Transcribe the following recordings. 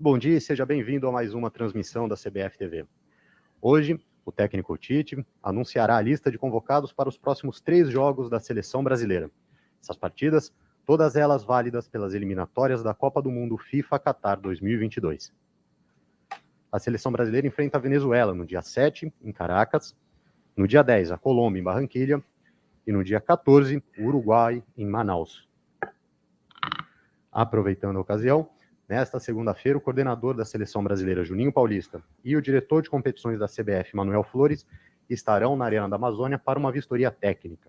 bom dia e seja bem-vindo a mais uma transmissão da CBF TV. Hoje, o técnico Tite anunciará a lista de convocados para os próximos 3 jogos da seleção brasileira. Essas partidas, todas elas válidas pelas eliminatórias da Copa do Mundo FIFA Qatar 2022. A seleção brasileira enfrenta a Venezuela no dia 7, em Caracas, no dia 10, a Colômbia, em Barranquilha, e no dia 14, o Uruguai, em Manaus. Aproveitando a ocasião, nesta segunda-feira, o coordenador da seleção brasileira, Juninho Paulista, e o diretor de competições da CBF, Manuel Flores, estarão na Arena da Amazônia para uma vistoria técnica.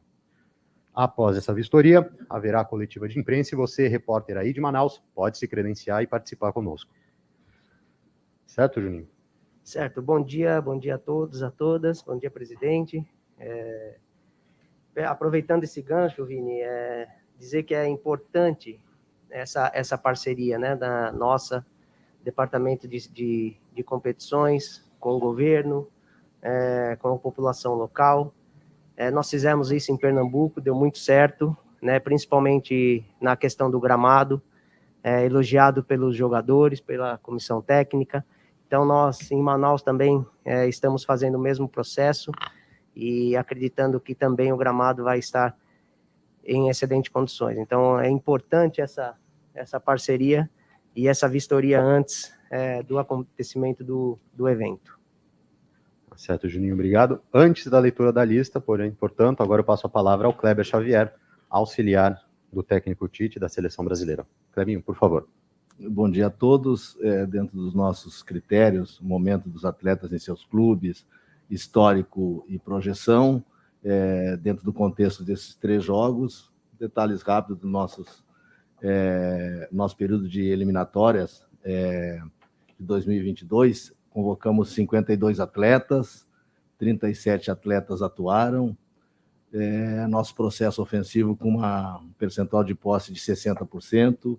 Após essa vistoria, haverá a coletiva de imprensa e você, repórter aí de Manaus, pode se credenciar e participar conosco. Certo, Juninho? Certo. Bom dia a todos, a todas. Bom dia, presidente. Aproveitando esse gancho, Vini, dizer que é importante essa parceria, né, da nossa departamento de competições com o governo, com a população local. Nós fizemos isso em Pernambuco, deu muito certo, né, principalmente na questão do gramado, elogiado pelos jogadores, pela comissão técnica. Então, nós, em Manaus, também estamos fazendo o mesmo processo e acreditando que também o gramado vai estar em excelentes condições. Então, é importante essa parceria e essa vistoria antes do acontecimento do evento. Certo, Juninho, obrigado. Antes da leitura da lista, porém, portanto, agora eu passo a palavra ao Kleber Xavier, auxiliar do técnico Tite da seleção brasileira. Clebinho, por favor. Bom dia a todos. Dentro dos nossos critérios, momento dos atletas em seus clubes, histórico e projeção, dentro do contexto desses 3 jogos, detalhes rápidos do nosso período de eliminatórias de 2022, convocamos 52 atletas, 37 atletas atuaram, nosso processo ofensivo com um percentual de posse de 60%,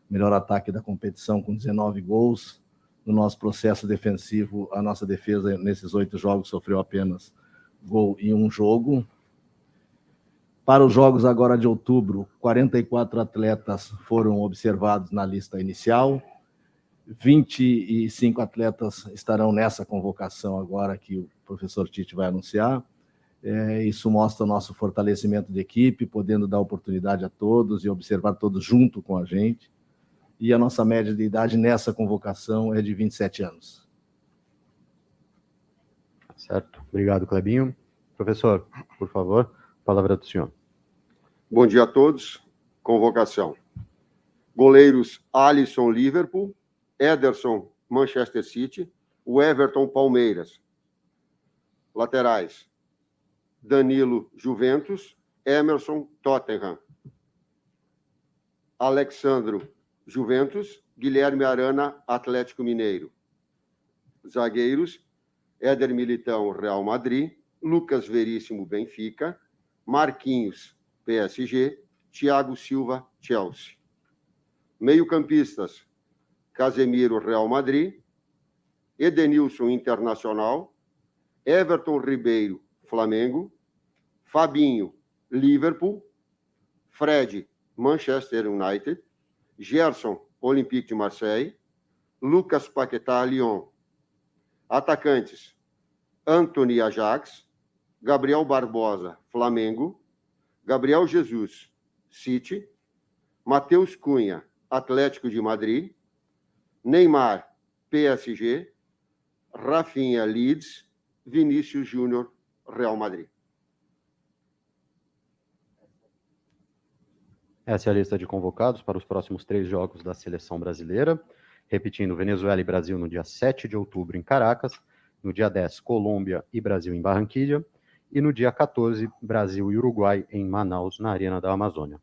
melhor ataque da competição com 19 gols. No nosso processo defensivo, a nossa defesa nesses 8 jogos sofreu apenas gol em um jogo. Para os jogos agora de outubro, 44 atletas foram observados na lista inicial, 25 atletas estarão nessa convocação agora que o professor Tite vai anunciar. Isso mostra o nosso fortalecimento de equipe, podendo dar oportunidade a todos e observar todos junto com a gente. E a nossa média de idade nessa convocação é de 27 anos. Certo. Obrigado, Clebinho. Professor, por favor, palavra do senhor. Bom dia a todos. Convocação. Goleiros Alisson, Liverpool, Ederson, Manchester City, o Everton, Palmeiras. Laterais. Danilo, Juventus, Emerson, Tottenham. Alexandro, Juventus, Guilherme Arana, Atlético Mineiro. Zagueiros, Éder Militão, Real Madrid, Lucas Veríssimo, Benfica, Marquinhos, PSG, Thiago Silva, Chelsea. Meio-campistas, Casemiro, Real Madrid, Edenilson, Internacional, Everton Ribeiro, Flamengo, Fabinho, Liverpool, Fred, Manchester United, Gerson, Olympique de Marseille, Lucas Paquetá, Lyon. Atacantes, Antony, Ajax, Gabriel Barbosa, Flamengo, Gabriel Jesus, City, Matheus Cunha, Atlético de Madrid, Neymar, PSG, Rafinha, Leeds, Vinícius Júnior, Real Madrid. Essa é a lista de convocados para os próximos 3 jogos da seleção brasileira. Repetindo, Venezuela e Brasil no dia 7 de outubro em Caracas, no dia 10, Colômbia e Brasil em Barranquilha, e no dia 14, Brasil e Uruguai em Manaus, na Arena da Amazônia.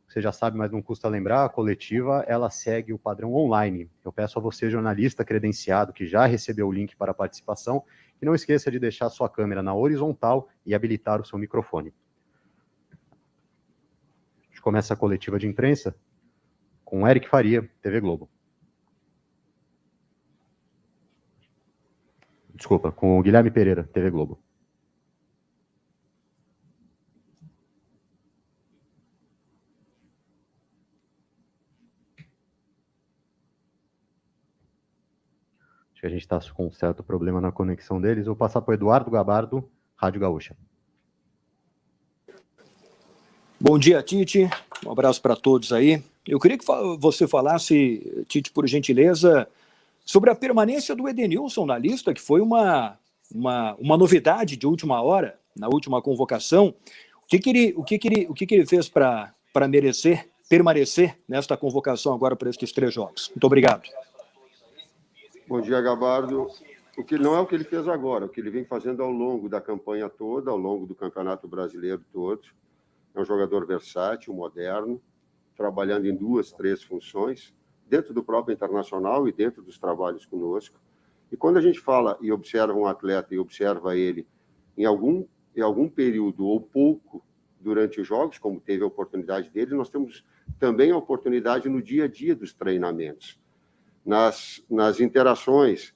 Você já sabe, mas não custa lembrar, a coletiva ela segue o padrão online. Eu peço a você, jornalista credenciado, que já recebeu o link para a participação, que não esqueça de deixar sua câmera na horizontal e habilitar o seu microfone. A gente começa a coletiva de imprensa com Eric Faria, TV Globo. Desculpa, com o Guilherme Pereira, TV Globo. que a gente está com um certo problema na conexão deles. Vou passar para o Eduardo Gabardo, Rádio Gaúcha. Bom dia, Tite. Um abraço para todos aí. Eu queria que você falasse, Tite, por gentileza, sobre a permanência do Edenilson na lista, que foi uma novidade de última hora, na última convocação. O que ele fez para permanecer nesta convocação agora para estes 3 jogos? Muito obrigado. Bom dia, Gabardo. O que não é o que ele fez agora, o que ele vem fazendo ao longo da campanha toda, ao longo do Campeonato Brasileiro todo. É um jogador versátil, moderno, trabalhando em 2, 3 funções, dentro do próprio Internacional e dentro dos trabalhos conosco. E quando a gente fala e observa um atleta e observa ele em algum período ou pouco durante os jogos, como teve a oportunidade dele, nós temos também a oportunidade no dia a dia dos treinamentos, nas interações,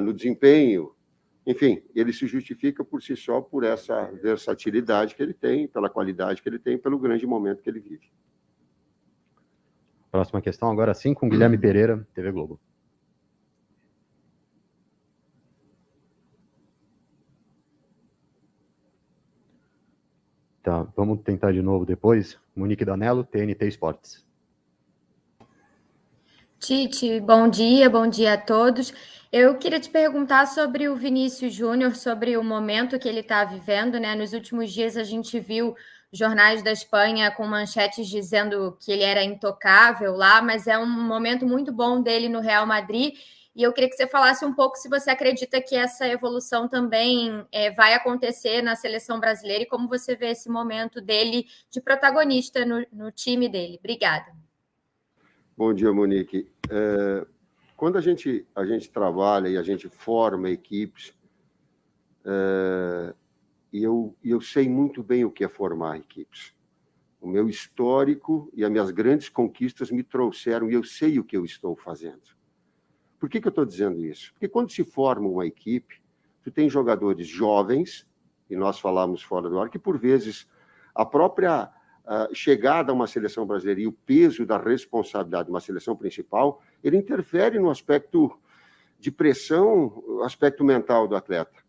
no desempenho. Enfim, ele se justifica por si só por essa versatilidade que ele tem, pela qualidade que ele tem, pelo grande momento que ele vive. Próxima questão, agora sim, com Guilherme Pereira, TV Globo. Tá, vamos tentar de novo depois. Monique Danello, TNT Esportes. Tite, bom dia a todos. Eu queria te perguntar sobre o Vinícius Júnior, sobre o momento que ele está vivendo, né? Nos últimos dias a gente viu jornais da Espanha com manchetes dizendo que ele era intocável lá, mas é um momento muito bom dele no Real Madrid. E eu queria que você falasse um pouco se você acredita que essa evolução também vai acontecer na seleção brasileira e como você vê esse momento dele de protagonista no time dele. Obrigada. Bom dia, Monique. Quando a gente trabalha e a gente forma equipes, e eu sei muito bem o que é formar equipes. O meu histórico e as minhas grandes conquistas me trouxeram, e eu sei o que eu estou fazendo. Por que eu estou dizendo isso? Porque quando se forma uma equipe, tu tem jogadores jovens, e nós falamos fora do ar, que por vezes a própria chegada a uma seleção brasileira e o peso da responsabilidade de uma seleção principal, ele interfere no aspecto de pressão, aspecto mental do atleta.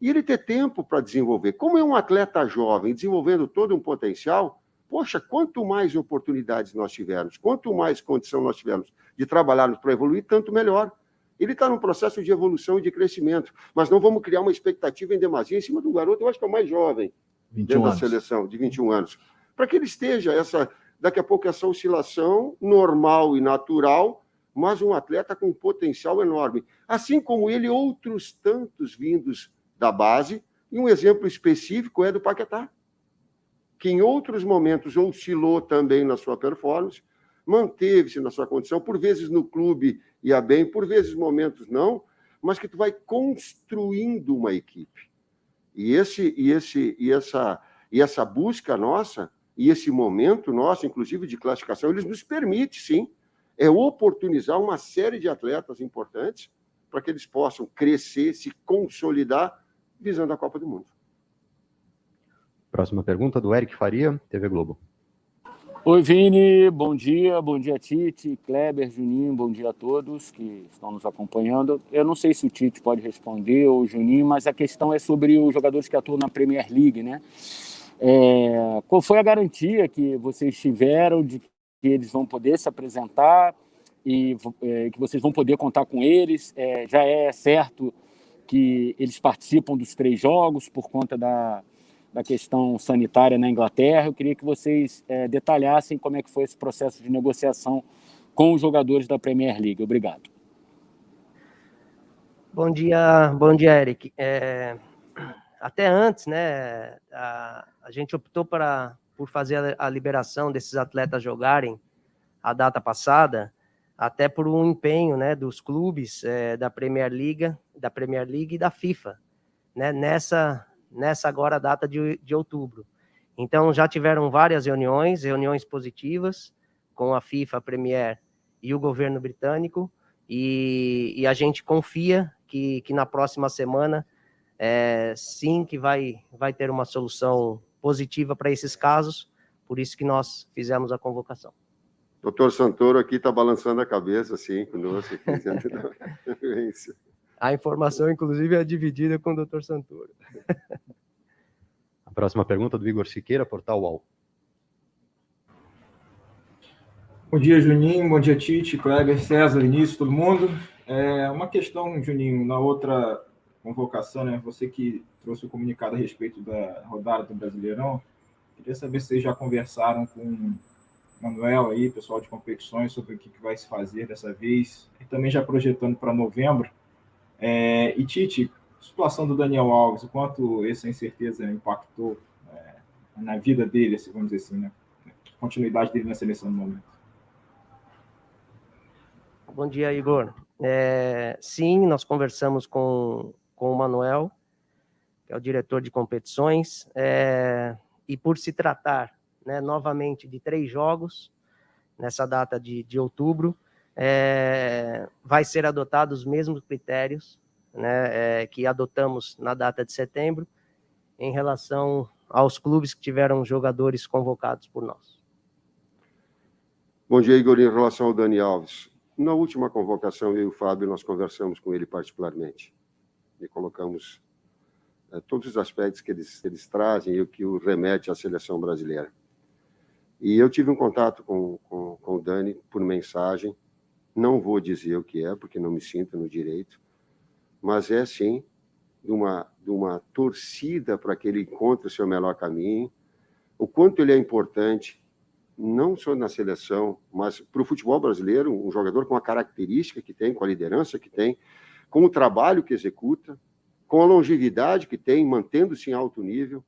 E ele ter tempo para desenvolver. Como é um atleta jovem, desenvolvendo todo um potencial, poxa, quanto mais oportunidades nós tivermos, quanto mais condição nós tivermos de trabalharmos para evoluir, tanto melhor. Ele está num processo de evolução e de crescimento, mas não vamos criar uma expectativa em demasia em cima de um garoto, eu acho que é o mais jovem dentro da seleção, de 21 anos. Para que ele esteja, daqui a pouco, essa oscilação normal e natural, mas um atleta com um potencial enorme. Assim como ele, outros tantos vindos da base, e um exemplo específico é do Paquetá, que em outros momentos oscilou também na sua performance, manteve-se na sua condição, por vezes no clube ia bem, por vezes momentos não, mas que tu vai construindo uma equipe. E essa busca nossa, e esse momento nosso, inclusive de classificação, eles nos permite, sim, oportunizar uma série de atletas importantes para que eles possam crescer, se consolidar, visando a Copa do Mundo. Próxima pergunta do Eric Faria, TV Globo. Oi, Vini, bom dia Tite, Kleber, Juninho, bom dia a todos que estão nos acompanhando. Eu não sei se o Tite pode responder ou o Juninho, mas a questão é sobre os jogadores que atuam na Premier League, né? Qual foi a garantia que vocês tiveram de que eles vão poder se apresentar e que vocês vão poder contar com eles? Já é certo que eles participam dos 3 jogos por conta da questão sanitária na Inglaterra. Eu queria que vocês detalhassem como é que foi esse processo de negociação com os jogadores da Premier League. Obrigado. Bom dia, Eric. Até antes, né, a gente optou por fazer a liberação desses atletas jogarem a data passada, até por um empenho, né, dos clubes da Premier League e da FIFA, né, nessa agora data de outubro. Então, já tiveram várias reuniões positivas com a FIFA, a Premier e o governo britânico, e a gente confia que na próxima semana, sim, que vai ter uma solução positiva para esses casos, por isso que nós fizemos a convocação. Doutor Santoro aqui está balançando a cabeça, assim, conosco, aqui, dentro da vivência. A informação, inclusive, é dividida com o Dr. Santoro. A próxima pergunta do Igor Siqueira, Portal UOL. Bom dia, Juninho. Bom dia, Tite, Kleber, César, Vinícius, todo mundo. Uma questão, Juninho, na outra convocação, né? Você que trouxe o comunicado a respeito da rodada do Brasileirão, queria saber se vocês já conversaram com o Manuel aí, pessoal de competições, sobre o que vai se fazer dessa vez, e também já projetando para novembro. E, Tite, a situação do Daniel Alves, o quanto essa incerteza impactou na vida dele, assim, vamos dizer assim, né? A continuidade dele na seleção no momento. Bom dia, Igor. Sim, nós conversamos com o Manuel, que é o diretor de competições, e por se tratar, né, novamente de 3 jogos, nessa data de outubro, vai ser adotados os mesmos critérios, né, que adotamos na data de setembro, em relação aos clubes que tiveram jogadores convocados por nós. Bom dia, Igor. Em relação ao Dani Alves, na última convocação, eu e o Fábio, nós conversamos com ele particularmente e colocamos todos os aspectos que eles trazem e o que o remete à seleção brasileira. E eu tive um contato com o Dani por mensagem, não vou dizer o que é, porque não me sinto no direito, mas é, sim, de uma torcida para que ele encontre o seu melhor caminho, o quanto ele é importante, não só na seleção, mas para o futebol brasileiro, um jogador com a característica que tem, com a liderança que tem, com o trabalho que executa, com a longevidade que tem, mantendo-se em alto nível,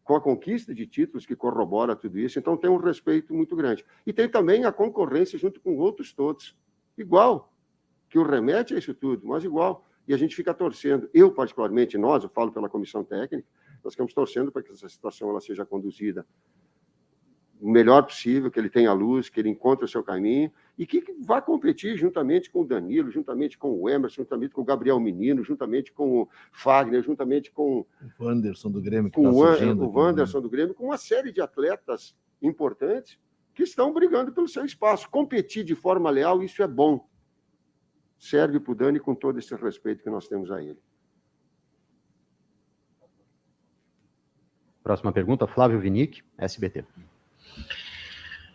com a conquista de títulos que corrobora tudo isso. Então, tem um respeito muito grande. E tem também a concorrência junto com outros todos, igual, que o remete a isso tudo, mas igual. E a gente fica torcendo. Eu, particularmente, eu falo pela comissão técnica, nós ficamos torcendo para que essa situação ela seja conduzida o melhor possível, que ele tenha luz, que ele encontre o seu caminho e que vá competir juntamente com o Danilo, juntamente com o Emerson, juntamente com o Gabriel Menino, juntamente com o Fagner, juntamente com o Wanderson do Grêmio, que com está surgindo. O Wanderson do Grêmio, com uma série de atletas importantes que estão brigando pelo seu espaço. Competir de forma leal, isso é bom. Serve para o Dani com todo esse respeito que nós temos a ele. Próxima pergunta, Flávio Vinick, SBT.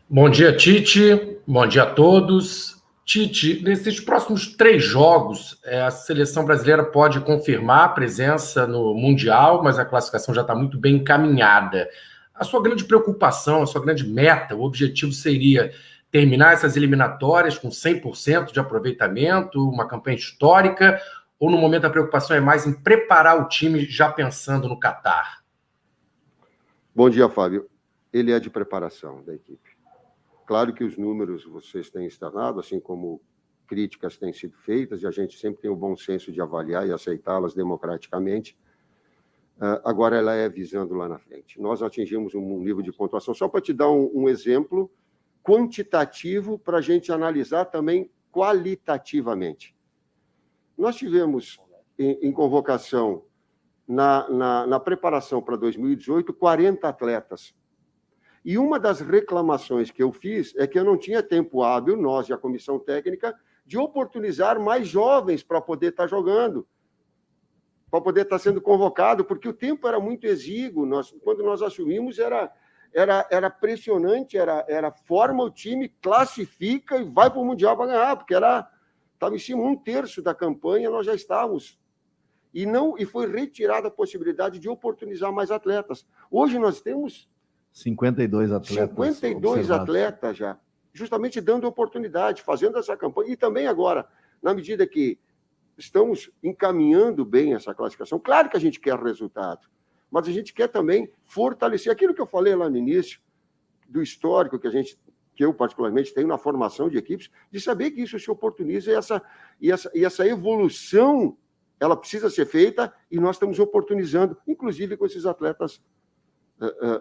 Bom dia, Tite. Bom dia a todos. Tite, nesses próximos 3 jogos, a seleção brasileira pode confirmar a presença no Mundial, mas a classificação já está muito bem encaminhada. A sua grande preocupação, a sua grande meta, o objetivo seria terminar essas eliminatórias com 100% de aproveitamento, uma campanha histórica, ou no momento a preocupação é mais em preparar o time já pensando no Catar? Bom dia, Fábio. Ele é de preparação da equipe. Claro que os números vocês têm externado, assim como críticas têm sido feitas, e a gente sempre tem o bom senso de avaliar e aceitá-las democraticamente. Agora ela é visando lá na frente. Nós atingimos um nível de pontuação, só para te dar um exemplo quantitativo para a gente analisar também qualitativamente. Nós tivemos em convocação, na preparação para 2018, 40 atletas. E uma das reclamações que eu fiz é que eu não tinha tempo hábil, nós e a comissão técnica, de oportunizar mais jovens para poder estar jogando, para poder estar sendo convocado, porque o tempo era muito exíguo. Quando nós assumimos, era pressionante, forma o time, classifica e vai para o Mundial para ganhar, porque estava em cima 1/3 da campanha, nós já estávamos. E foi retirada a possibilidade de oportunizar mais atletas. Hoje nós temos 52 atletas. 52 atletas já, justamente dando oportunidade, fazendo essa campanha. E também agora, na medida que estamos encaminhando bem essa classificação, claro que a gente quer resultado, mas a gente quer também fortalecer aquilo que eu falei lá no início, do histórico que eu particularmente tenho na formação de equipes, de saber que isso se oportuniza e essa evolução, ela precisa ser feita e nós estamos oportunizando, inclusive com esses atletas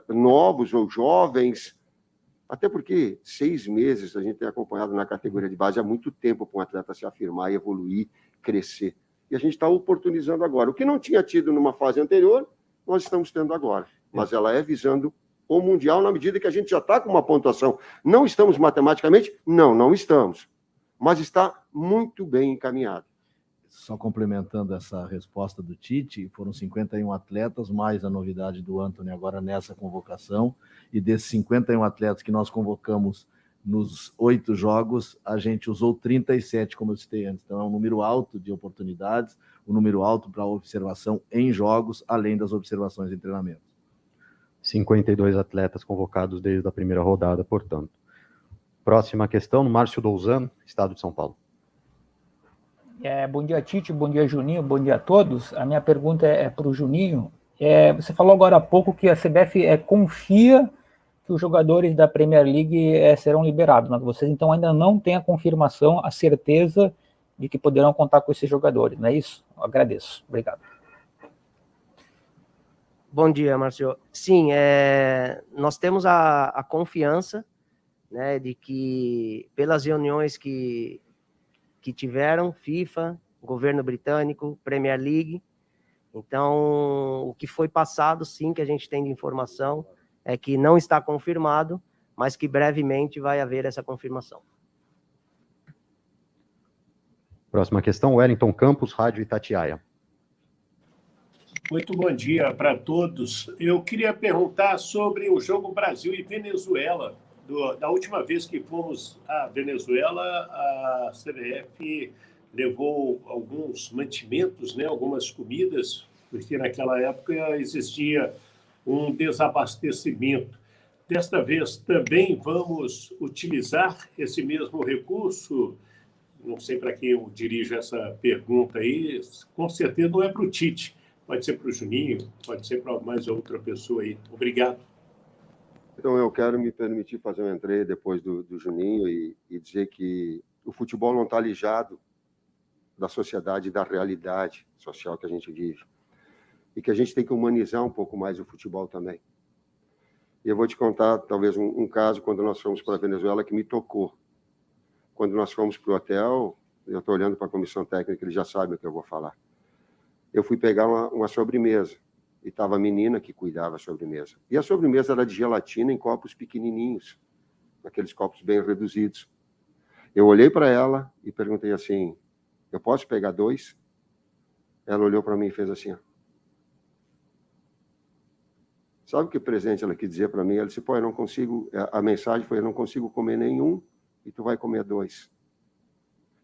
novos ou jovens, até porque 6 meses a gente tem acompanhado na categoria de base há muito tempo para um atleta se afirmar, evoluir, crescer. E a gente está oportunizando agora. O que não tinha tido numa fase anterior, nós estamos tendo agora. Mas ela é visando o Mundial na medida que a gente já está com uma pontuação. Não estamos matematicamente? Não estamos. Mas está muito bem encaminhado. Só complementando essa resposta do Tite, foram 51 atletas, mais a novidade do Antony agora nessa convocação, e desses 51 atletas que nós convocamos nos 8 jogos, a gente usou 37, como eu citei antes. Então é um número alto de oportunidades, um número alto para observação em jogos, além das observações em treinamento. 52 atletas convocados desde a primeira rodada, portanto. Próxima questão, Márcio Douzan, Estado de São Paulo. Bom dia, Tite, bom dia, Juninho, bom dia a todos. A minha pergunta é para o Juninho. Você falou agora há pouco que a CBF confia que os jogadores da Premier League serão liberados, mas vocês então ainda não têm a confirmação, a certeza de que poderão contar com esses jogadores, não é isso? Eu agradeço. Obrigado. Bom dia, Márcio. Sim, nós temos a confiança, né, de que pelas reuniões que tiveram, FIFA, governo britânico, Premier League, então o que foi passado, sim, que a gente tem de informação, é que não está confirmado, mas que brevemente vai haver essa confirmação. Próxima questão, Wellington Campos, Rádio Itatiaia. Muito bom dia para todos. Eu queria perguntar sobre o jogo Brasil e Venezuela. Da última vez que fomos à Venezuela, a CBF levou alguns mantimentos, né, algumas comidas, porque naquela época existia um desabastecimento. Desta vez também vamos utilizar esse mesmo recurso. Não sei para quem eu dirijo essa pergunta aí, com certeza não é para o Tite, pode ser para o Juninho, pode ser para mais outra pessoa aí. Obrigado. Então, eu quero me permitir fazer uma entrada depois do Juninho e dizer que o futebol não está alijado da sociedade e da realidade social que a gente vive. E que a gente tem que humanizar um pouco mais o futebol também. E eu vou te contar, talvez, um caso, quando nós fomos para a Venezuela, que me tocou. Quando nós fomos para o hotel, eu estou olhando para a comissão técnica, eles já sabem o que eu vou falar. Eu fui pegar uma sobremesa. E estava a menina que cuidava da sobremesa. E a sobremesa era de gelatina em copos pequenininhos, aqueles copos bem reduzidos. Eu olhei para ela e perguntei assim, eu posso pegar 2? Ela olhou para mim e fez assim, ó. Sabe que presente ela quis dizer para mim? Ela disse, pô, eu não consigo, a mensagem foi, eu não consigo comer nenhum e tu vai comer 2.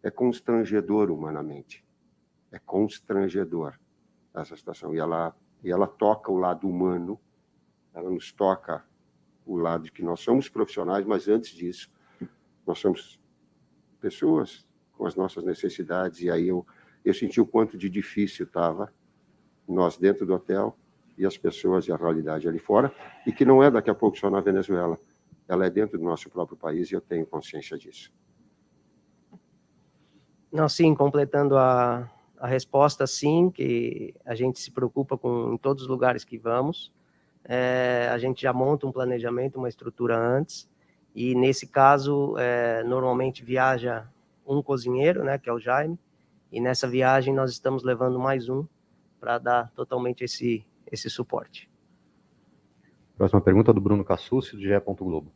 É constrangedor humanamente. É constrangedor essa situação. E ela toca o lado humano, ela nos toca o lado de que nós somos profissionais, mas antes disso, nós somos pessoas com as nossas necessidades, e aí eu senti o quanto de difícil estava nós dentro do hotel e as pessoas e a realidade ali fora, e que não é daqui a pouco só na Venezuela, ela é dentro do nosso próprio país e eu tenho consciência disso. Não, sim, completando a resposta, sim, que a gente se preocupa em todos os lugares que vamos. A gente já monta um planejamento, uma estrutura antes, e nesse caso, normalmente viaja um cozinheiro, né, que é o Jaime, e nessa viagem nós estamos levando mais um para dar totalmente esse suporte. Próxima pergunta do Bruno Cassucci, do GE. Globo.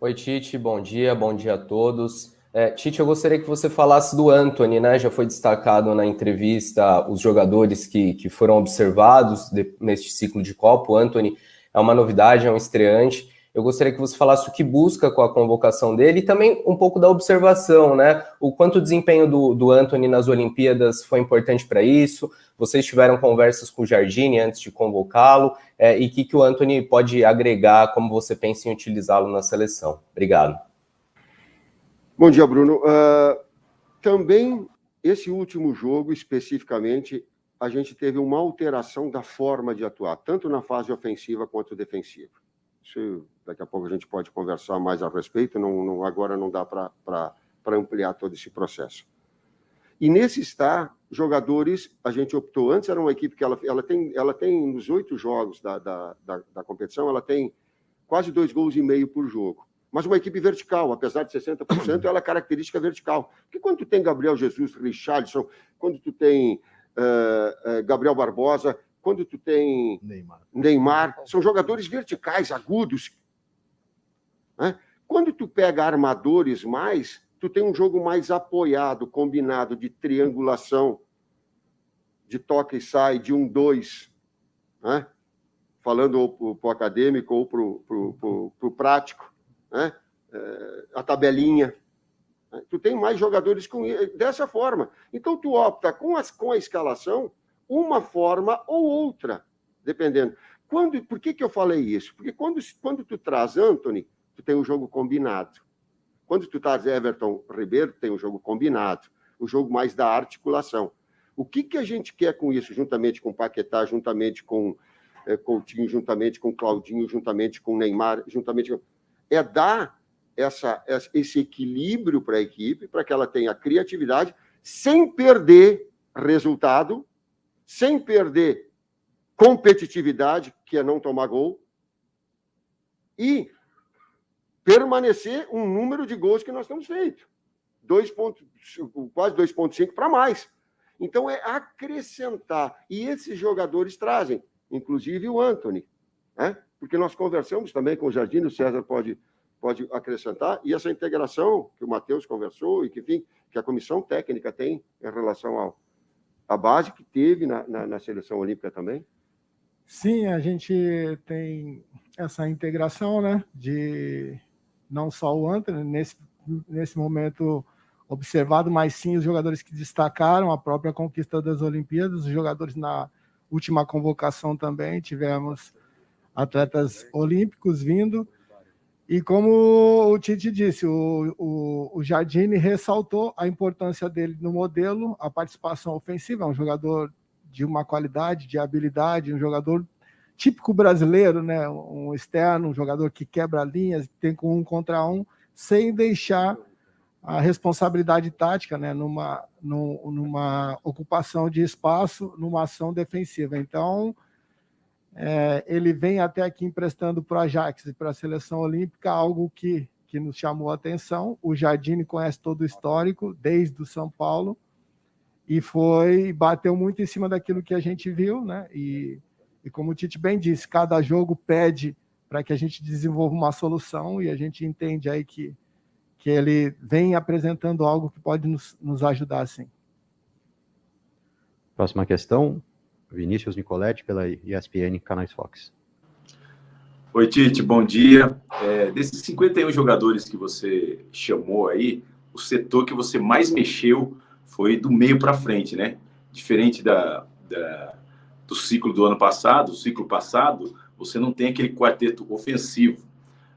Oi, Tite, bom dia a todos. Tite, eu gostaria que você falasse do Antony, né? Já foi destacado na entrevista os jogadores que foram observados neste ciclo de Copa. O Antony é uma novidade, é um estreante. Eu gostaria que você falasse o que busca com a convocação dele e também um pouco da observação, né? O quanto o desempenho do Antony nas Olimpíadas foi importante para isso. Vocês tiveram conversas com o Jardine antes de convocá-lo e o que o Antony pode agregar, como você pensa em utilizá-lo na seleção. Obrigado. Bom dia, Bruno. Também, esse último jogo, especificamente, a gente teve uma alteração da forma de atuar, tanto na fase ofensiva quanto defensiva. Isso, daqui a pouco a gente pode conversar mais a respeito, agora não dá para ampliar todo esse processo. E nesse jogadores, a gente optou, antes era uma equipe que ela tem nos 8 jogos da competição, ela tem quase 2,5 gols por jogo. Mas uma equipe vertical, apesar de 60%, ela é característica vertical. Porque quando tu tem Gabriel Jesus, Richarlison, quando tu tem Gabriel Barbosa, quando tu tem Neymar, são jogadores verticais, agudos. Né? Quando tu pega armadores mais, tu tem um jogo mais apoiado, combinado, de triangulação, de toque e sai, de 1-2, né? Falando ou para o acadêmico ou para o prático, né? A tabelinha. Tu tem mais jogadores dessa forma. Então, tu opta com a escalação uma forma ou outra, dependendo. Por que eu falei isso? Porque quando tu traz Antony, tu tem um jogo combinado. Quando tu traz Everton Ribeiro, tu tem um jogo combinado. O jogo mais da articulação. O que a gente quer com isso, juntamente com Paquetá, juntamente com Coutinho, juntamente com Claudinho, juntamente com Neymar, é dar esse equilíbrio para a equipe, para que ela tenha criatividade, sem perder resultado, sem perder competitividade, que é não tomar gol, e permanecer um número de gols que nós temos feito. Quase 2,5 para mais. Então, é acrescentar. E esses jogadores trazem, inclusive o Antony, né? Porque nós conversamos também com o Jardim, o César pode acrescentar, e essa integração que o Matheus conversou e que a comissão técnica tem em relação à base que teve na seleção olímpica também. Sim, a gente tem essa integração, né, de não só o Antony, nesse momento observado, mas sim os jogadores que destacaram a própria conquista das Olimpíadas, os jogadores na última convocação também, tivemos atletas olímpicos vindo, e como o Tite disse, o Jardine ressaltou a importância dele no modelo, a participação ofensiva, é um jogador de uma qualidade, de habilidade, um jogador típico brasileiro, né? Um externo, um jogador que quebra linhas, tem com 1 contra 1, sem deixar a responsabilidade tática, né? numa ocupação de espaço, numa ação defensiva. Então, ele vem até aqui emprestando para o Ajax e para a seleção olímpica algo que nos chamou a atenção. O Jardine conhece todo o histórico, desde o São Paulo, e bateu muito em cima daquilo que a gente viu, né? E como o Tite bem disse, cada jogo pede para que a gente desenvolva uma solução, e a gente entende aí que ele vem apresentando algo que pode nos ajudar, sim. Próxima questão, Vinícius Nicoletti, pela ESPN Canais Fox. Oi, Tite, bom dia. Desses 51 jogadores que você chamou aí, o setor que você mais mexeu foi do meio para frente, né? Diferente do ciclo do ano passado, você não tem aquele quarteto ofensivo.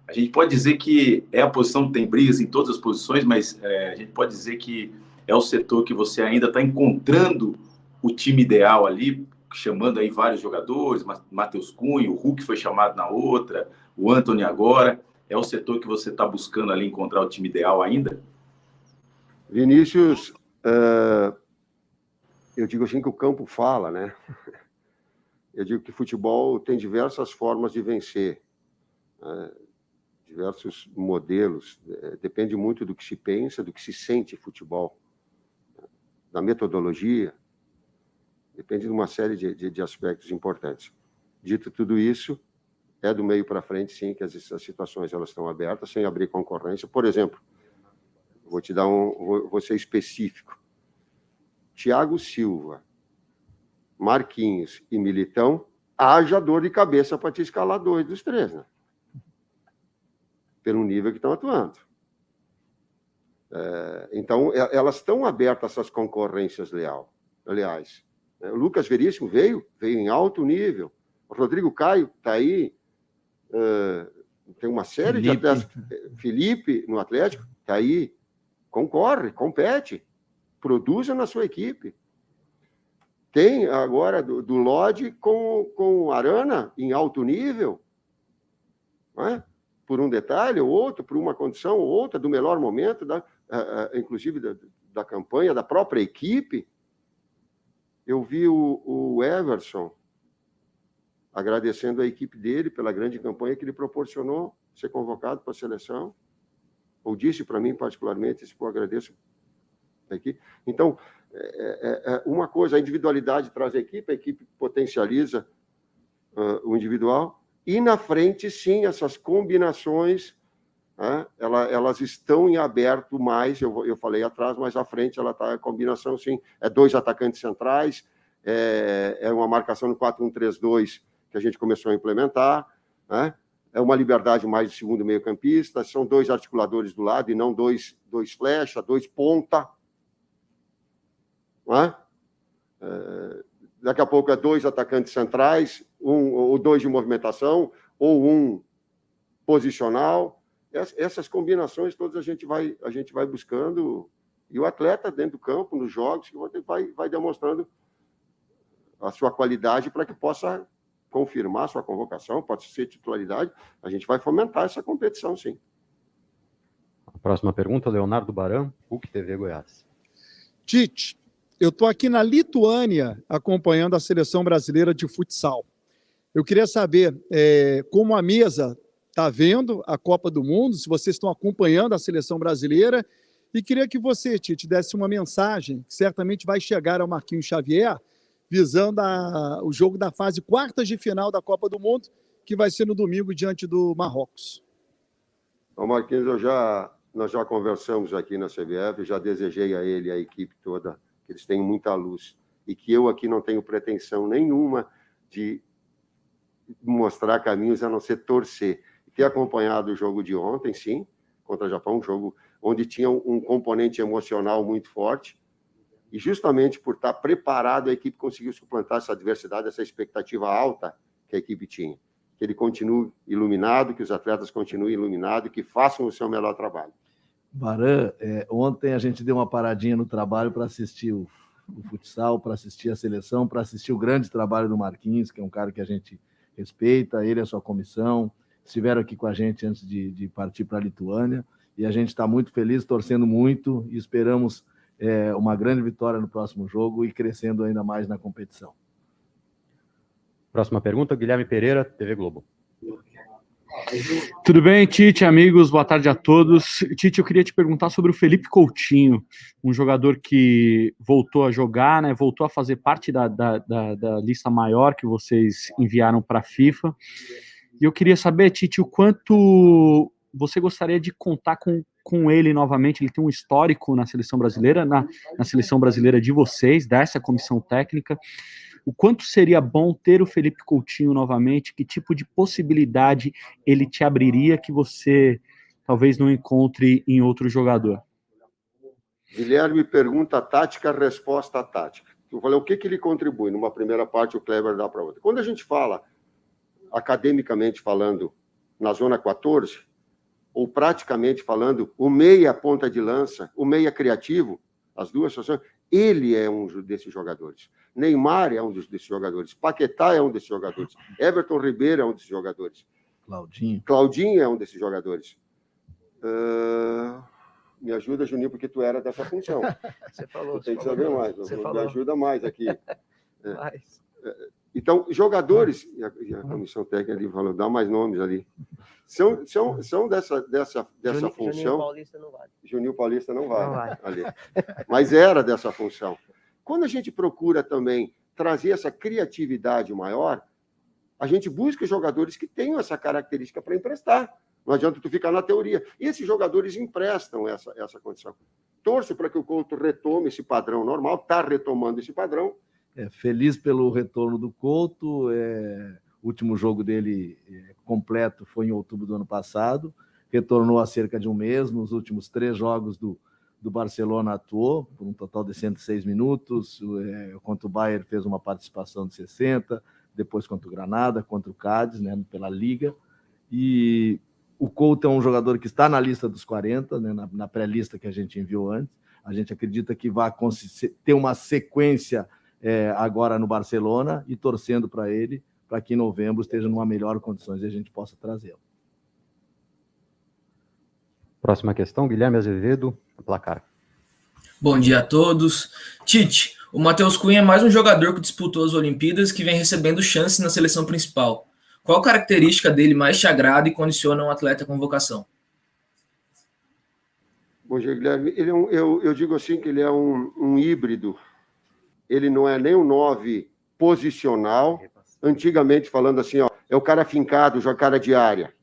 A gente pode dizer que é a posição que tem brigas em todas as posições, mas a gente pode dizer que é o setor que você ainda está encontrando o time ideal ali, chamando aí vários jogadores, Matheus Cunha, o Hulk foi chamado na outra, o Antony agora. É o setor que você está buscando ali encontrar o time ideal ainda? Vinícius, eu digo assim que o campo fala, né? Eu digo que futebol tem diversas formas de vencer, diversos modelos, depende muito do que se pensa, do que se sente futebol, da metodologia, depende de uma série de aspectos importantes. Dito tudo isso, é do meio para frente, sim, que as situações elas estão abertas, sem abrir concorrência. Por exemplo, vou ser específico. Thiago Silva, Marquinhos e Militão, haja dor de cabeça para te escalar 2 dos 3, né? Pelo nível que estão atuando. Então, elas estão abertas, essas concorrências leais. O Lucas Veríssimo veio em alto nível. O Rodrigo Caio está aí. Tem uma série de atletas. Felipe, no Atlético, está aí. Concorre, compete. Produza na sua equipe. Tem agora do Lodge com o Arana em alto nível. Não é? Por um detalhe ou outro, por uma condição ou outra, do melhor momento, inclusive da campanha, da própria equipe. Eu vi o Everson agradecendo a equipe dele pela grande campanha que ele proporcionou ser convocado para a seleção. Ou disse para mim, particularmente, eu agradeço Então, uma coisa, a individualidade traz a equipe potencializa o individual, e na frente, sim, essas combinações, elas estão em aberto mais, eu falei atrás, mas à frente ela está, a combinação, sim, 2 atacantes centrais, é uma marcação no 4-1-3-2 que a gente começou a implementar, né? É uma liberdade mais de segundo meio-campista, são 2 articuladores do lado e não dois flecha, 2 ponta. Não é? Daqui a pouco 2 atacantes centrais, ou 2 de movimentação, ou 1 posicional. Essas combinações todas a gente vai buscando, e o atleta dentro do campo, nos jogos, vai demonstrando a sua qualidade para que possa confirmar sua convocação, pode ser titularidade, a gente vai fomentar essa competição, sim. A próxima pergunta, Leonardo Baran, PUC TV Goiás. Tite, eu estou aqui na Lituânia acompanhando a seleção brasileira de futsal. Eu queria saber como a mesa está vendo a Copa do Mundo, se vocês estão acompanhando a seleção brasileira, e queria que você, Tite, desse uma mensagem que certamente vai chegar ao Marquinhos Xavier, visando o jogo da fase quartas de final da Copa do Mundo, que vai ser no domingo diante do Marrocos. O Marquinhos, nós já conversamos aqui na CBF, já desejei a ele e a equipe toda que eles tenham muita luz, e que eu aqui não tenho pretensão nenhuma de mostrar caminhos a não ser torcer. Ter acompanhado o jogo de ontem, sim, contra o Japão, um jogo onde tinha um componente emocional muito forte, e justamente por estar preparado, a equipe conseguiu suplantar essa adversidade, essa expectativa alta que a equipe tinha. Que ele continue iluminado, que os atletas continuem iluminados, que façam o seu melhor trabalho. Baran, ontem a gente deu uma paradinha no trabalho para assistir o futsal, para assistir a seleção, para assistir o grande trabalho do Marquinhos, que é um cara que a gente respeita, ele e a sua comissão, estiveram aqui com a gente antes de partir para a Lituânia, e a gente está muito feliz, torcendo muito, e esperamos uma grande vitória no próximo jogo e crescendo ainda mais na competição. Próxima pergunta, Guilherme Pereira, TV Globo. Tudo bem, Tite, amigos? Boa tarde a todos. Tite, eu queria te perguntar sobre o Felipe Coutinho, um jogador que voltou a jogar, né? Voltou a fazer parte da lista maior que vocês enviaram para a FIFA. E eu queria saber, Tite, o quanto você gostaria de contar com ele novamente. Ele tem um histórico na seleção brasileira, na seleção brasileira de vocês, dessa comissão técnica. O quanto seria bom ter o Felipe Coutinho novamente? Que tipo de possibilidade ele te abriria que você talvez não encontre em outro jogador? Guilherme pergunta tática, resposta tática. Eu falei, o que ele contribui? Numa primeira parte, o Kleber dá para outra. Quando a gente fala, academicamente falando, na zona 14, ou praticamente falando, o meia ponta de lança, o meia criativo, as duas situações, ele é um desses jogadores. Neymar é um desses jogadores. Paquetá é um desses jogadores. Everton Ribeiro é um desses jogadores. Claudinho é um desses jogadores. Me ajuda, Juninho, porque tu era dessa função. Você falou. Tem que saber mais. Me ajuda mais aqui. Mais. Então, jogadores, e a comissão técnica ali falou, dá mais nomes ali, são dessa função. Juninho Paulista não vale. Juninho Paulista não vale. Ali. Mas era dessa função. Quando a gente procura também trazer essa criatividade maior, a gente busca jogadores que tenham essa característica para emprestar. Não adianta tu ficar na teoria. E esses jogadores emprestam essa condição. Torço para que o Couto retome esse padrão normal, está retomando esse padrão. Feliz pelo retorno do Couto. O último jogo dele completo foi em outubro do ano passado. Retornou há cerca de um mês. Nos últimos 3 jogos do Barcelona atuou, por um total de 106 minutos. Contra o Bayern fez uma participação de 60, depois contra o Granada, contra o Cádiz, né, pela Liga. E o Couto é um jogador que está na lista dos 40, né, na pré-lista que a gente enviou antes. A gente acredita que vai ter uma sequência agora no Barcelona, e torcendo para ele, para que em novembro esteja numa melhor condições e a gente possa trazê-lo. Próxima questão, Guilherme Azevedo, Placar. Bom dia a todos. Tite, o Matheus Cunha é mais um jogador que disputou as Olimpíadas que vem recebendo chances na seleção principal. Qual característica dele mais te agrada e condiciona um atleta à convocação? Bom dia, Guilherme. Eu digo assim que ele é um híbrido. Ele não é nem um 9 posicional, antigamente falando assim, ó, é o cara fincado, o cara de área.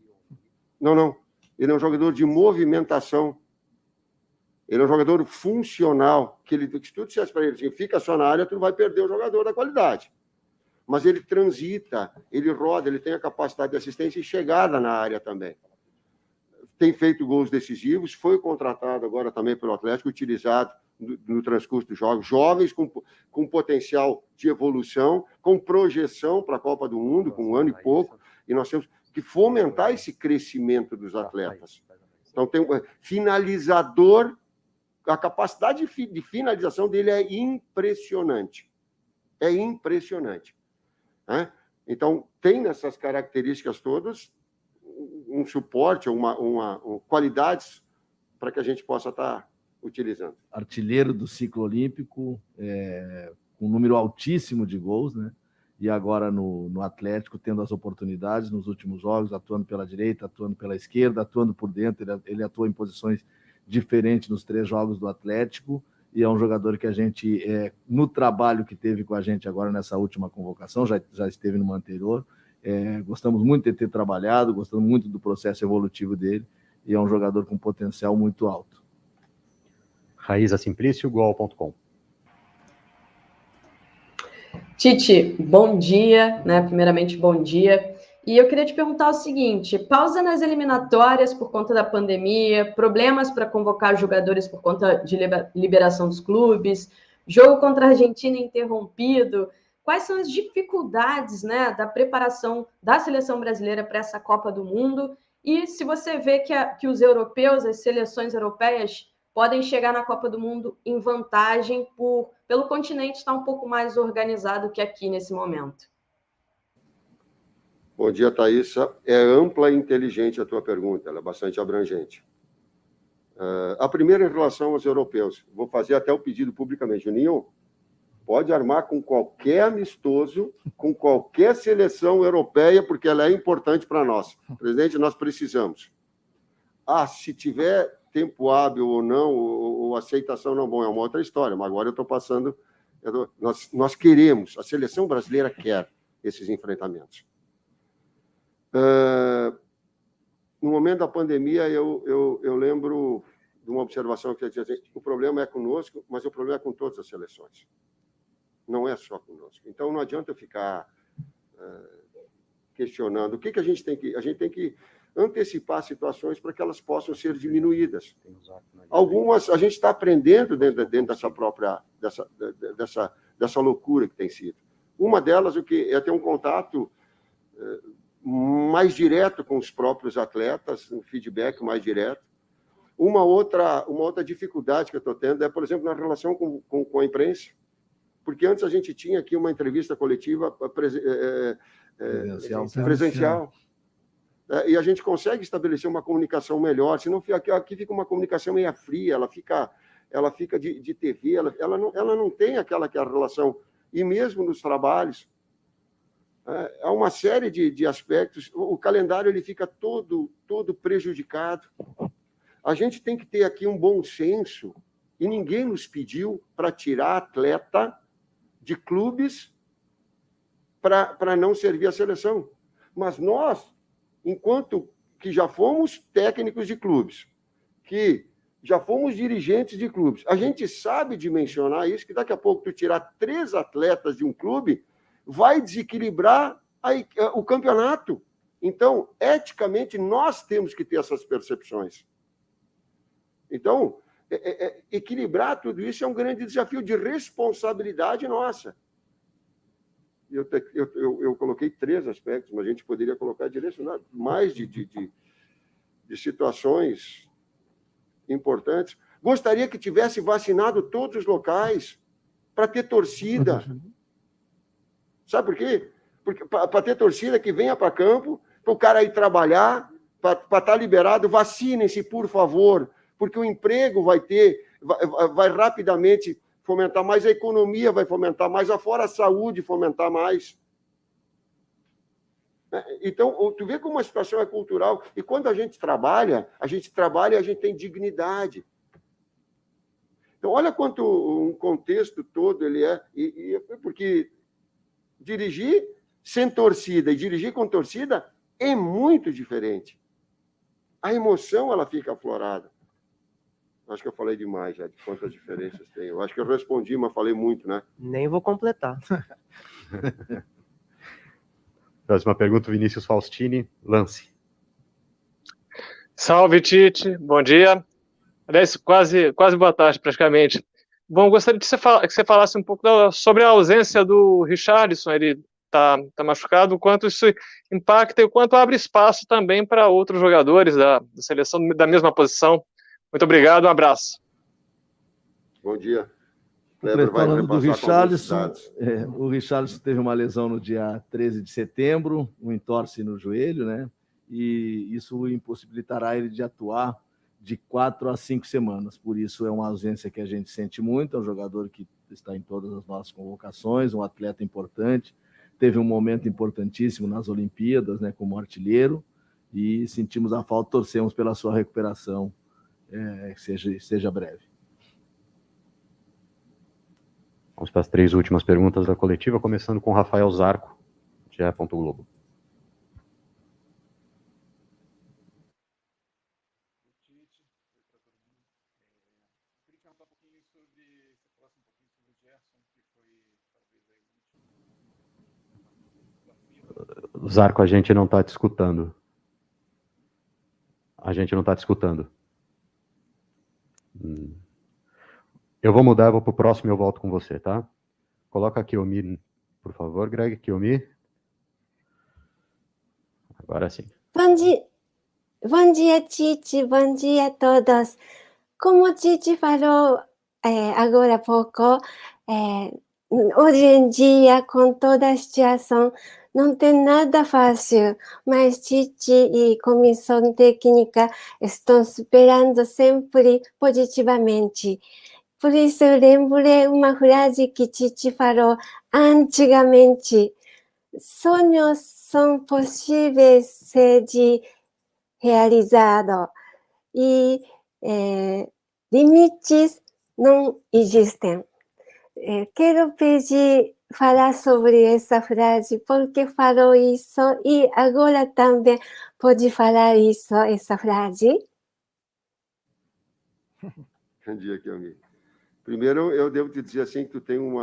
Não. Ele é um jogador de movimentação. Ele é um jogador funcional, que se tu dissesse para ele assim, fica só na área, tu vai perder o jogador da qualidade. Mas ele transita, ele roda, ele tem a capacidade de assistência e chegada na área também. Tem feito gols decisivos, foi contratado agora também pelo Atlético, utilizado no transcurso dos jogos, jovens com potencial de evolução, com projeção para a Copa do Mundo, com 1 ano e pouco, e nós temos que fomentar esse crescimento dos atletas. Então, tem um finalizador, a capacidade de finalização dele é impressionante. É impressionante. Né? Então, tem nessas características todas um suporte, qualidades para que a gente possa estar utilizando. Artilheiro do ciclo olímpico, com um número altíssimo de gols, né? E agora no Atlético, tendo as oportunidades nos últimos jogos, atuando pela direita, atuando pela esquerda, atuando por dentro, ele atua em posições diferentes nos 3 jogos do Atlético, e é um jogador que a gente, no trabalho que teve com a gente agora nessa última convocação, já esteve numa anterior, gostamos muito de ter trabalhado, gostamos muito do processo evolutivo dele, e é um jogador com potencial muito alto. Raíza Simplício, Gol.com. Tite, bom dia, né? Primeiramente, bom dia. E eu queria te perguntar o seguinte: pausa nas eliminatórias por conta da pandemia, problemas para convocar jogadores por conta de liberação dos clubes, jogo contra a Argentina interrompido. Quais são as dificuldades, né, da preparação da seleção brasileira para essa Copa do Mundo? E se você vê que os europeus, as seleções europeias, podem chegar na Copa do Mundo em vantagem pelo continente estar um pouco mais organizado que aqui nesse momento. Bom dia, Thaísa. É ampla e inteligente a tua pergunta, ela é bastante abrangente. A primeira em relação aos europeus. Vou fazer até o pedido publicamente. Juninho, pode armar com qualquer amistoso, com qualquer seleção europeia, porque ela é importante para nós. Presidente, nós precisamos. Se tiver tempo hábil ou não, ou aceitação não, bom, é uma outra história, mas agora eu estou passando... Nós queremos, a seleção brasileira quer esses enfrentamentos. No momento da pandemia, eu lembro de uma observação que eu dizia assim, o problema é conosco, mas o problema é com todas as seleções. Não é só conosco. Então, não adianta ficar questionando. O que a gente tem que... A gente tem que antecipar situações para que elas possam ser diminuídas. Algumas a gente está aprendendo dentro dessa própria dessa loucura que tem sido. Uma delas é ter um contato mais direto com os próprios atletas, um feedback mais direto. Uma outra dificuldade que eu estou tendo é, por exemplo, na relação com a imprensa, porque antes a gente tinha aqui uma entrevista coletiva presencial. E a gente consegue estabelecer uma comunicação melhor, senão aqui fica uma comunicação meio fria, ela fica de TV, ela não tem aquela relação. E mesmo nos trabalhos, há uma série de aspectos, o calendário ele fica todo prejudicado. A gente tem que ter aqui um bom senso, e ninguém nos pediu para tirar atleta de clubes para não servir a seleção. Mas nós, enquanto que já fomos técnicos de clubes, que já fomos dirigentes de clubes, a gente sabe dimensionar isso, que daqui a pouco tu tirar 3 atletas de um clube, vai desequilibrar o campeonato. Então, eticamente, nós temos que ter essas percepções. Então, equilibrar tudo isso é um grande desafio de responsabilidade nossa. Eu coloquei 3 aspectos, mas a gente poderia colocar direcionado mais de situações importantes. Gostaria que tivesse vacinado todos os locais para ter torcida. Sabe por quê? Porque para ter torcida que venha para campo, para o cara ir trabalhar, para estar liberado, vacinem-se, por favor, porque o emprego vai rapidamente fomentar mais, a economia vai fomentar mais, afora a saúde fomentar mais. Então, tu vê como a situação é cultural. E quando a gente trabalha e a gente tem dignidade. Então, olha quanto um contexto todo ele é, porque dirigir sem torcida e dirigir com torcida é muito diferente. A emoção, ela fica aflorada. Acho que eu falei demais já de quantas diferenças tem. Eu acho que eu respondi, mas falei muito, né? Nem vou completar. Próxima pergunta, Vinícius Faustini, lance. Salve, Tite. Bom dia. Aliás, quase boa tarde, praticamente. Bom, gostaria que você falasse um pouco sobre a ausência do Richarlison. Ele tá machucado, o quanto isso impacta e o quanto abre espaço também para outros jogadores da seleção da mesma posição. Muito obrigado, um abraço. Bom dia. Falando do Richarlison, o Richarlison teve uma lesão no dia 13 de setembro, um entorse no joelho, né? E isso impossibilitará ele de atuar de 4 a 5 semanas. Por isso é uma ausência que a gente sente muito. É um jogador que está em todas as nossas convocações, um atleta importante. Teve um momento importantíssimo nas Olimpíadas, né, como artilheiro, e sentimos a falta, torcemos pela sua recuperação, que seja breve. Vamos para as 3 últimas perguntas da coletiva, começando com Rafael Zarco, GE. Globo. Zarco, a gente não está te escutando. Eu vou mudar, eu vou para o próximo e eu volto com você, tá? Coloca Kiyomi, por favor, Greg. Kiyomi. Agora sim. Bom dia, Tite. Bom dia a todos. Como Tite falou agora há pouco, hoje em dia, com toda a situação, não tem nada fácil, mas Tite e comissão técnica estão superando sempre positivamente. Por isso, eu lembrei uma frase que Tite falou antigamente: sonhos são possíveis de realizado e limites não existem. Quero pedir falar sobre essa frase, porque falou isso e agora também pode falar essa frase? Bom dia, Kiyomi. Primeiro, eu devo te dizer assim que tu tem um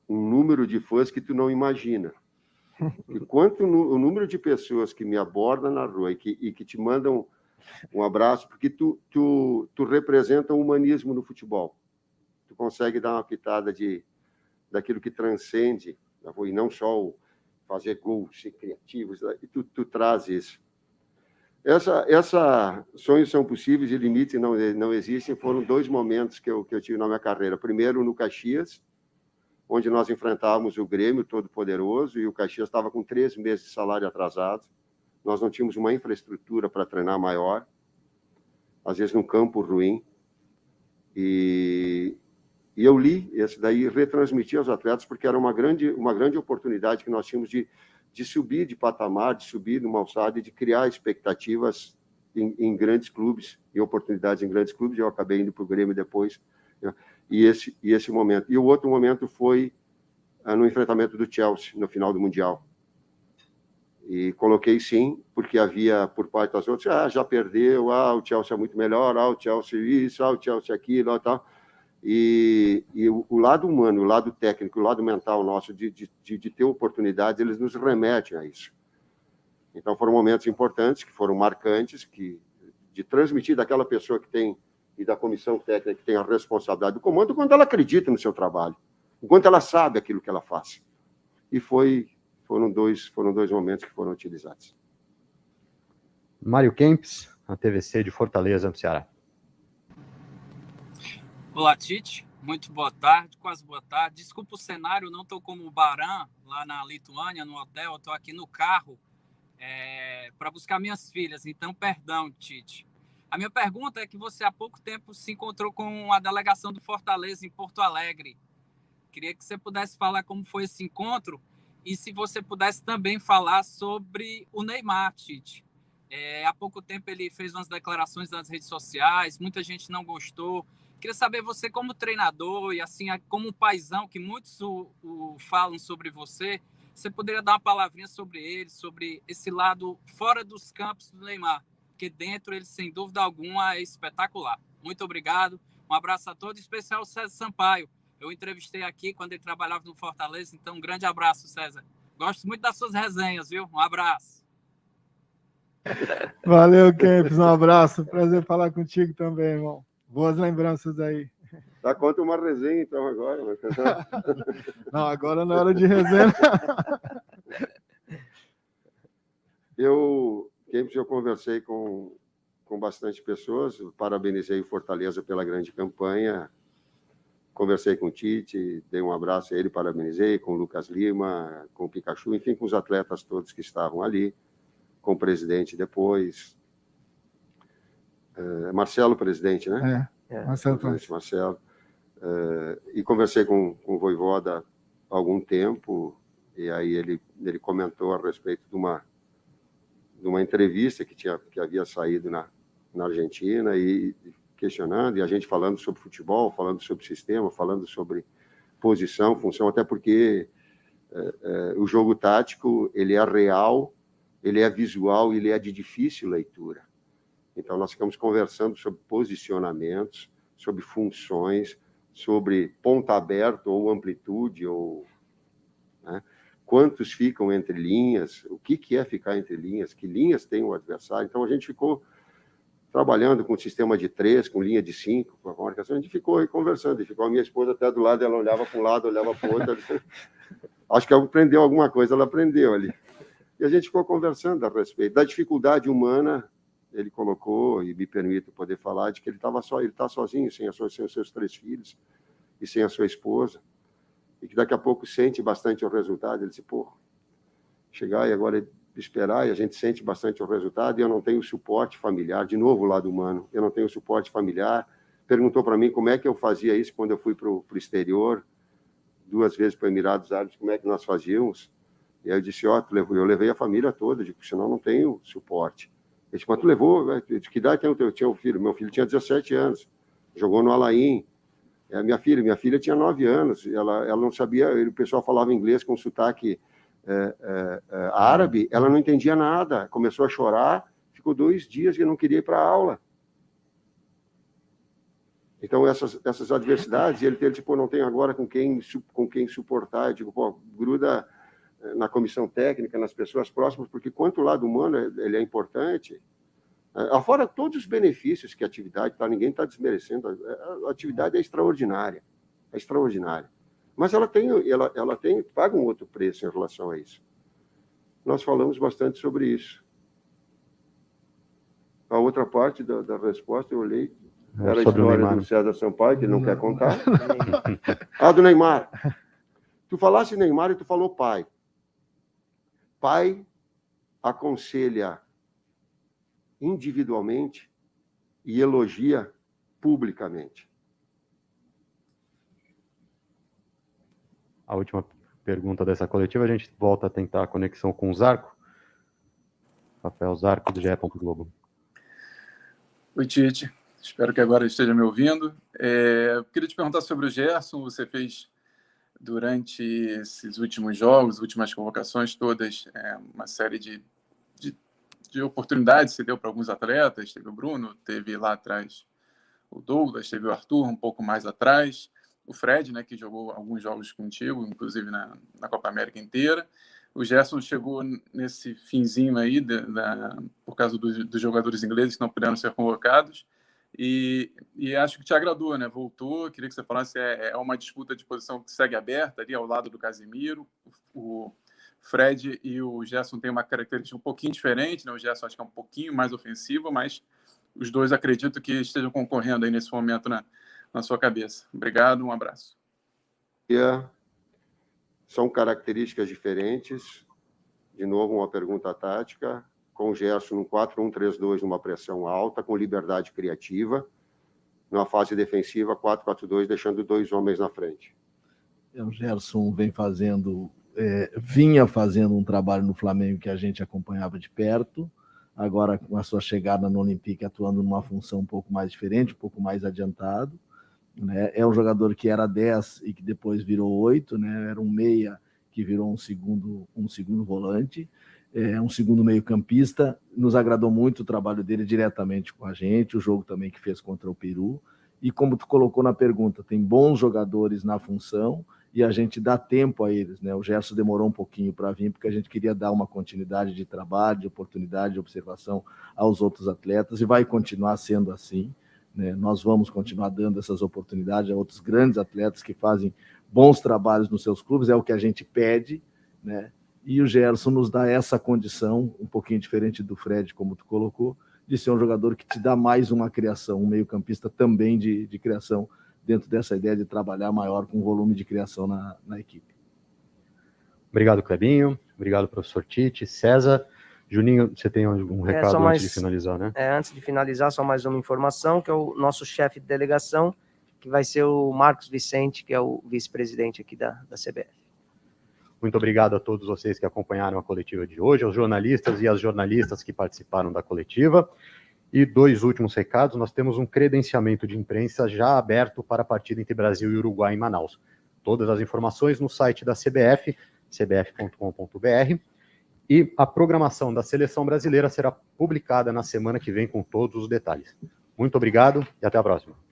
número de fãs que tu não imagina. E quanto o número de pessoas que me abordam na rua e que te mandam um abraço, porque tu representa o humanismo no futebol. Tu consegue dar uma pitada daquilo que transcende, e não só fazer gols, ser criativos, e tu traz isso. Sonhos são possíveis e limites não existem. Foram 2 momentos que eu tive na minha carreira. Primeiro, no Caxias, onde nós enfrentávamos o Grêmio Todo-Poderoso, e o Caxias estava com 3 meses de salário atrasado. Nós não tínhamos uma infraestrutura para treinar maior, às vezes num campo ruim. E eu li esse daí, retransmiti aos atletas, porque era uma grande oportunidade que nós tínhamos de subir de patamar, de subir numa alçada e de criar expectativas em grandes clubes, e oportunidades em grandes clubes. Eu acabei indo para o Grêmio depois. E esse momento. E o outro momento foi no enfrentamento do Chelsea, no final do Mundial. E coloquei sim, porque havia, por parte das outras, já perdeu, o Chelsea é muito melhor, o Chelsea isso, o Chelsea aquilo, tal. E o lado humano, o lado técnico, o lado mental nosso de ter oportunidades, eles nos remetem a isso. Então, foram momentos importantes, que foram marcantes, de transmitir daquela pessoa que tem, e da comissão técnica que tem a responsabilidade do comando, quando ela acredita no seu trabalho, enquanto ela sabe aquilo que ela faz. E foram dois momentos que foram utilizados. Mário Kempis, a TVC de Fortaleza, no Ceará. Olá, Tite. Muito boa tarde, quase boa tarde. Desculpa o cenário, não estou como o Baran, lá na Lituânia, no hotel. Estou aqui no carro para buscar minhas filhas. Então, perdão, Tite. A minha pergunta é que você há pouco tempo se encontrou com a delegação do Fortaleza em Porto Alegre. Queria que você pudesse falar como foi esse encontro e se você pudesse também falar sobre o Neymar, Tite. Há pouco tempo ele fez umas declarações nas redes sociais, muita gente não gostou. Queria saber você como treinador e assim como paizão, que muitos falam sobre você, você poderia dar uma palavrinha sobre ele, sobre esse lado fora dos campos do Neymar, porque dentro ele, sem dúvida alguma, é espetacular. Muito obrigado, um abraço a todos, em especial o César Sampaio. Eu entrevistei aqui quando ele trabalhava no Fortaleza, então um grande abraço, César. Gosto muito das suas resenhas, viu? Um abraço. Valeu, Kempis, um abraço. Prazer falar contigo também, irmão. Boas lembranças aí. Dá conta uma resenha, então, agora. Não, agora não é hora de resenha. Eu conversei com bastante pessoas, parabenizei o Fortaleza pela grande campanha, conversei com o Tite, dei um abraço a ele, parabenizei, com o Lucas Lima, com o Pikachu, enfim, com os atletas todos que estavam ali, com o presidente depois. Marcelo, presidente, né? Marcelo. Marcelo. E conversei com o Vojvoda há algum tempo, e aí ele comentou a respeito de uma entrevista que havia saído na Argentina, e questionando, e a gente falando sobre futebol, falando sobre sistema, falando sobre posição, função, até porque o jogo tático, ele é real, ele é visual, ele é de difícil leitura. Então, nós ficamos conversando sobre posicionamentos, sobre funções, sobre ponta aberto ou amplitude, ou, né, quantos ficam entre linhas, o que é ficar entre linhas, que linhas tem o adversário. Então, a gente ficou trabalhando com sistema de 3, com linha de 5, com a marcação, a gente ficou aí conversando, e ficou a minha esposa até do lado, ela olhava para um lado, olhava para o outro. Acho que ela aprendeu alguma coisa, ela aprendeu ali. E a gente ficou conversando a respeito da dificuldade humana. Ele colocou, e me permite poder falar, de que ele está sozinho, sem os seus 3 filhos e sem a sua esposa, e que daqui a pouco sente bastante o resultado. Ele disse, pô, chegar e agora esperar, e a gente sente bastante o resultado, e eu não tenho suporte familiar, de novo o lado humano, eu não tenho suporte familiar. Perguntou para mim como é que eu fazia isso quando eu fui para o exterior, 2 vezes para os Emirados Árabes, como é que nós fazíamos. E aí eu disse, eu levei a família toda, eu digo, senão não tenho suporte. Ele disse, mas tu levou, de que idade tem o teu filho? Meu filho tinha 17 anos, jogou no Alain. Minha filha tinha 9 anos, ela não sabia, o pessoal falava inglês com sotaque árabe, ela não entendia nada, começou a chorar, ficou 2 dias e não queria ir para a aula. Então, essas adversidades, ele disse, pô, não tenho agora com quem suportar. Eu digo, pô, gruda na comissão técnica, nas pessoas próximas, porque quanto o lado humano ele é importante, afora todos os benefícios que a atividade, ninguém está desmerecendo, a atividade é extraordinária, mas ela paga um outro preço em relação a isso. Nós falamos bastante sobre isso. A outra parte da resposta, eu olhei, era a história do César Sampaio, que ele não quer contar. Do Neymar. Tu falasse Neymar e tu falou pai. Pai aconselha individualmente e elogia publicamente. A última pergunta dessa coletiva, a gente volta a tentar a conexão com o Zarco. Rafael Zarco, do GE. Globo. Oi, Tite. Espero que agora esteja me ouvindo. Queria te perguntar sobre o Gerson. Você fez, durante esses últimos jogos, últimas convocações todas, uma série de oportunidades que você deu para alguns atletas. Teve o Bruno, teve lá atrás o Douglas, teve o Arthur um pouco mais atrás, o Fred, né, que jogou alguns jogos contigo, inclusive na Copa América inteira. O Gerson chegou nesse finzinho aí, por causa dos jogadores ingleses que não puderam ser convocados, e acho que te agradou, né? Voltou, queria que você falasse, é uma disputa de posição que segue aberta ali ao lado do Casemiro. O Fred e o Gerson têm uma característica um pouquinho diferente, né? O Gerson acho que é um pouquinho mais ofensivo, mas os dois acredito que estejam concorrendo aí nesse momento na sua cabeça. Obrigado, um abraço. São características diferentes. De novo, uma pergunta tática. Com o Gerson no 4-1-3-2, numa pressão alta, com liberdade criativa. Numa fase defensiva, 4-4-2, deixando 2 homens na frente. O Gerson vinha fazendo um trabalho no Flamengo que a gente acompanhava de perto. agora com a sua chegada no Olympique atuando numa função um pouco mais diferente, um pouco mais adiantado, né? É um jogador que era 10 e que depois virou 8, né? Era um meia que virou um segundo volante, um segundo meio-campista. Nos agradou muito o trabalho dele diretamente com a gente, o jogo também que fez contra o Peru. E como tu colocou na pergunta, tem bons jogadores na função e a gente dá tempo a eles, né? O Gerson demorou um pouquinho para vir, porque a gente queria dar uma continuidade de trabalho, de oportunidade, de observação aos outros atletas, e vai continuar sendo assim, né? Nós vamos continuar dando essas oportunidades a outros grandes atletas que fazem bons trabalhos nos seus clubes, é o que a gente pede, né? E o Gerson nos dá essa condição, um pouquinho diferente do Fred, como tu colocou, de ser um jogador que te dá mais uma criação, um meio-campista também de criação, dentro dessa ideia de trabalhar maior com volume de criação na equipe. Obrigado, Clebinho. Obrigado, professor Tite. César. Juninho, você tem algum recado antes de finalizar, né? Antes de finalizar, só mais uma informação, que é o nosso chefe de delegação, que vai ser o Marcos Vicente, que é o vice-presidente aqui da CBF. Muito obrigado a todos vocês que acompanharam a coletiva de hoje, aos jornalistas e às jornalistas que participaram da coletiva. E 2 últimos recados: nós temos um credenciamento de imprensa já aberto para a partida entre Brasil e Uruguai em Manaus. Todas as informações no site da CBF, cbf.com.br, e a programação da seleção brasileira será publicada na semana que vem com todos os detalhes. Muito obrigado e até a próxima.